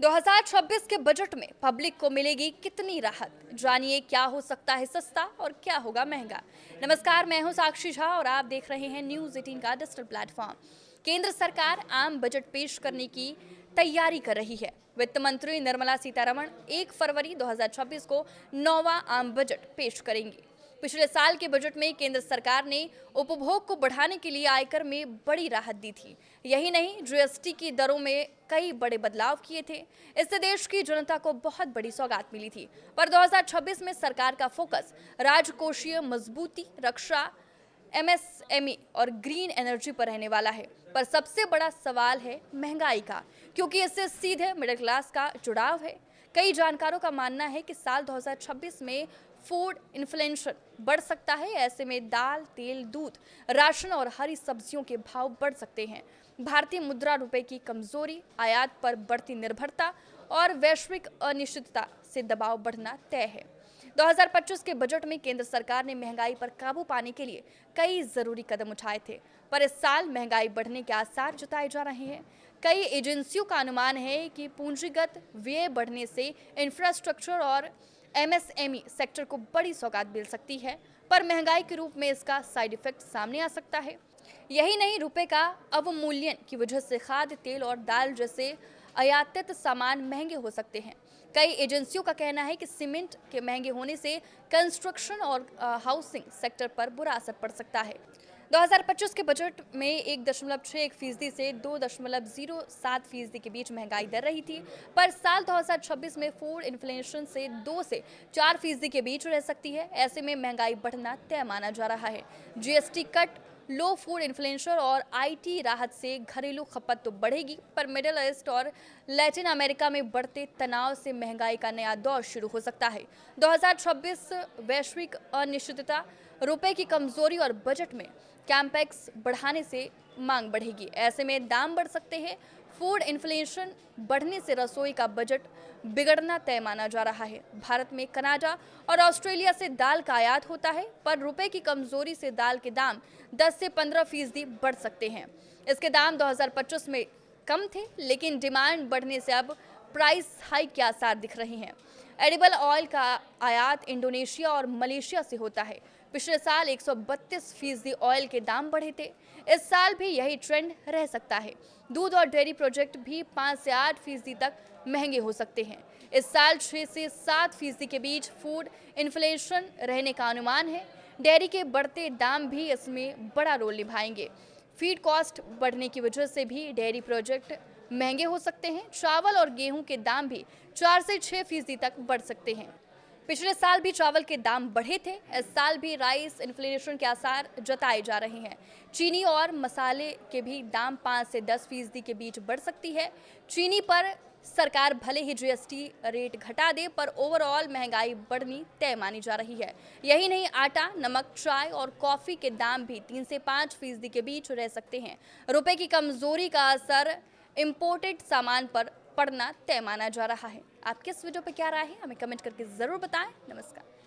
2026 के बजट में पब्लिक को मिलेगी कितनी राहत? जानिए क्या हो सकता है सस्ता और क्या होगा महंगा। नमस्कार, मैं हूं साक्षी झा और आप देख रहे हैं न्यूज़ 18 का डिजिटल प्लेटफॉर्म। केंद्र सरकार आम बजट पेश करने की तैयारी कर रही है। वित्त मंत्री निर्मला सीतारमण 1 फरवरी 2026 को 9वां आम बजट पेश करेंगी। पिछले साल के बजट में केंद्र सरकार ने उपभोग को बढ़ाने के लिए आयकर में बड़ी राहत दी थी। यही नहीं, जीएसटी की दरों में कई बड़े बदलाव किए थे। इससे देश की जनता को बहुत बड़ी सौगात मिली थी। पर 2026 में सरकार का फोकस राजकोषीय मजबूती, रक्षा, एमएसएमई और ग्रीन एनर्जी पर रहने वाला है। पर सबसे बड़ा सवाल है महंगाई का, क्योंकि इससे सीधे मिडिल क्लास का जुड़ाव है। कई जानकारों का मानना है कि साल 2026 में फूड इन्फ्लेशन बढ़ सकता है। ऐसे में दाल, तेल, दूध, राशन और हरी सब्जियों के भाव बढ़ सकते हैं। भारतीय मुद्रा रुपए की कमजोरी, आयात पर बढ़ती निर्भरता और वैश्विक अनिश्चितता से दबाव बढ़ना तय है। 2025 के बजट में केंद्र सरकार ने महंगाई पर काबू पाने के लिए कई जरूरी कदम उठाए थे, पर इस साल महंगाई बढ़ने के आसार जताए जा रहे हैं। कई एजेंसियों का अनुमान है कि पूंजीगत व्यय बढ़ने से इंफ्रास्ट्रक्चर और एमएसएमई सेक्टर को बड़ी सौगात मिल सकती है, पर महंगाई के रूप में इसका साइड इफेक्ट सामने आ सकता है। यही नहीं, रुपए का अवमूल्यन की वजह से खाद्य तेल और दाल जैसे आयातित सामान महंगे हो सकते हैं। कई एजेंसियों का कहना है कि सीमेंट के महंगे होने से कंस्ट्रक्शन और हाउसिंग सेक्टर पर बुरा असर पड़ सकता है। 2025 के बजट में 1.61% से 2.07% के बीच महंगाई दर रही थी, पर साल 2026 में फूड इन्फ्लेशन से 2 से 4% के बीच रह सकती है। ऐसे में महंगाई बढ़ना तय माना जा रहा है। जीएसटी कट, लो फूड इन्फ्लेशन और आईटी राहत से घरेलू खपत तो बढ़ेगी, पर मिडिल ईस्ट और लैटिन अमेरिका में बढ़ते तनाव से महंगाई का नया दौर शुरू हो सकता है। 2026 वैश्विक अनिश्चितता, रुपए की कमजोरी और बजट में कैम्पेक्स बढ़ाने से मांग बढ़ेगी। ऐसे में दाम बढ़ सकते हैं। फूड इन्फ्लेशन बढ़ने से रसोई का बजट बिगड़ना तय माना जा रहा है। भारत में कनाडा और ऑस्ट्रेलिया से दाल का आयात होता है, पर रुपए की कमजोरी से दाल के दाम 10 से 15% बढ़ सकते हैं। इसके दाम 2025 में कम थे, लेकिन डिमांड बढ़ने से अब प्राइस हाइक के आसार दिख रहे हैं। एडिबल ऑयल का आयात इंडोनेशिया और मलेशिया से होता है। पिछले साल 132% ऑयल के दाम बढ़े थे। इस साल भी यही ट्रेंड रह सकता है। दूध और डेयरी प्रोजेक्ट भी 5 से 8% तक महंगे हो सकते हैं। इस साल 6 से 7% के बीच फूड इन्फ्लेशन रहने का अनुमान है। डेयरी के बढ़ते दाम भी इसमें बड़ा रोल निभाएंगे। फीड कॉस्ट बढ़ने की वजह से भी डेयरी प्रोजेक्ट महंगे हो सकते हैं। चावल और गेहूं के दाम भी 4 से 6% तक बढ़ सकते हैं। पिछले साल भी चावल के दाम बढ़े थे। इस साल भी राइस इन्फ्लेशन के आसार जताए जा रहे हैं। चीनी और मसाले के भी दाम 5 से 10% के बीच बढ़ सकती है। चीनी पर सरकार भले ही जीएसटी रेट घटा दे, पर ओवरऑल महंगाई बढ़नी तय मानी जा रही है। यही नहीं, आटा, नमक, चाय और कॉफी के दाम भी 3 से 5% के बीच रह सकते हैं। रुपए की कमजोरी का असर इम्पोर्टेड सामान पर पड़ना तय माना जा रहा है। आपकी इस वीडियो पर क्या राय है, हमें कमेंट करके जरूर बताएं। नमस्कार।